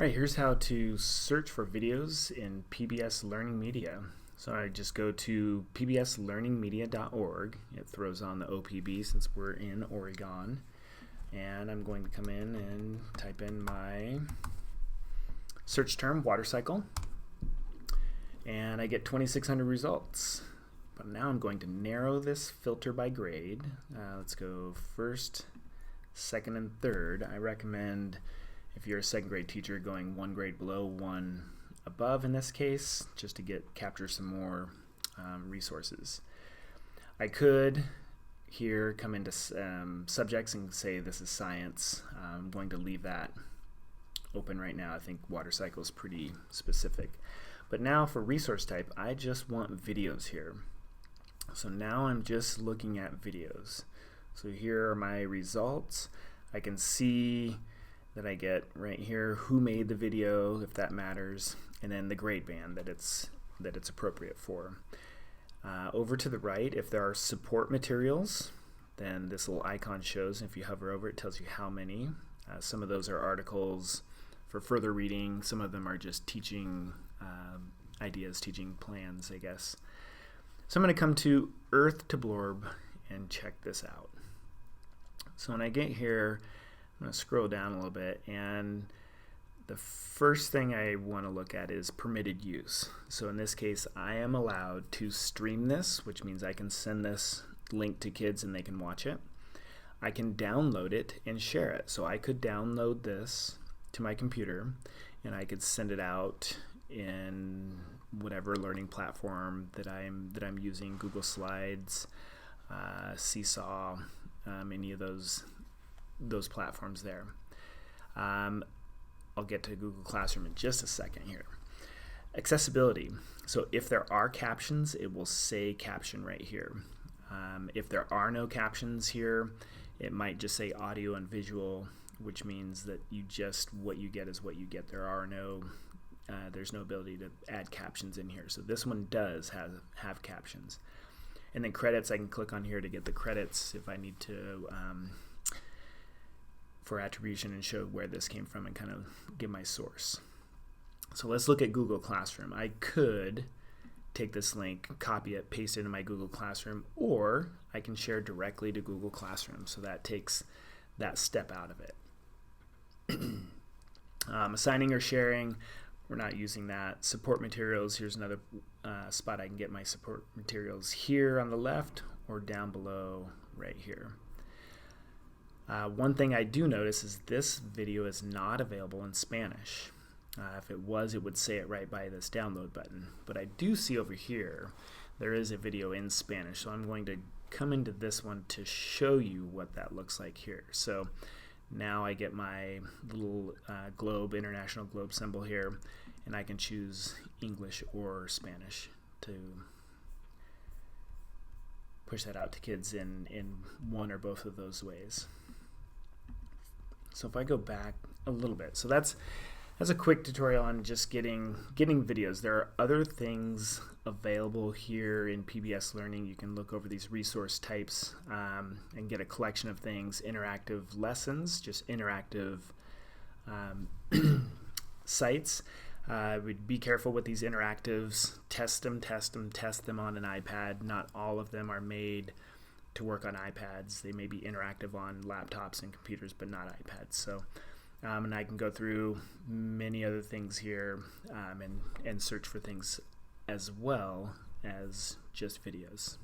Alright, here's how to search for videos in PBS Learning Media. So I just go to pbslearningmedia.org. It throws on the OPB since we're in Oregon. And I'm going to come in and type in my search term, water cycle. And I get 2,600 results. But now I'm going to narrow this filter by grade. Let's go first, second, and third. I recommend, if you're a second grade teacher, going one grade below, one above in this case, just to capture some more resources. I could here come into subjects and say this is science. I'm going to leave that open right now. I think water cycle is pretty specific. But now for resource type, I just want videos here. So now I'm just looking at videos. So here are my results. I can see that I get right here who made the video, if that matters, and then the grade band that it's appropriate for. Over to the right, if there are support materials, then this little icon shows. If you hover over it, tells you how many. Some of those are articles for further reading. Some of them are just teaching ideas, teaching plans, I guess. So I'm going to come to Earth to Blorb and check this out. So when I get here, I'm going to scroll down a little bit, and the first thing I want to look at is permitted use. So in this case, I am allowed to stream this, which means I can send this link to kids and they can watch it. I can download it and share it. So I could download this to my computer and I could send it out in whatever learning platform that I'm using, Google Slides, Seesaw, any of those platforms there. I'll get to Google Classroom in just a second here. Accessibility. So if there are captions, it will say caption right here. If there are no captions here, it might just say audio and visual, which means that what you get is what you get. There's no ability to add captions in here. So this one does have captions. And then credits, I can click on here to get the credits if I need to for attribution and show where this came from and kind of give my source. So let's look at Google Classroom. I could take this link, copy it, paste it into my Google Classroom, or I can share directly to Google Classroom. So that takes that step out of it. Assigning or sharing, we're not using that. Support materials, here's another spot I can get my support materials here on the left or down below right here. One thing I do notice is this video is not available in Spanish. If it was, it would say it right by this download button. But I do see over here there is a video in Spanish, so I'm going to come into this one to show you what that looks like here. So now I get my little globe, international globe symbol here, and I can choose English or Spanish to push that out to kids in one or both of those ways. So if I go back a little bit, so that's a quick tutorial on just getting videos. There are other things available here in PBS Learning. You can look over these resource types and get a collection of things, interactive lessons, just interactive sites. We'd be careful with these interactives. Test them on an iPad. Not all of them are made to work on iPads. They may be interactive on laptops and computers, but not iPads. So, and I can go through many other things here and search for things as well as just videos.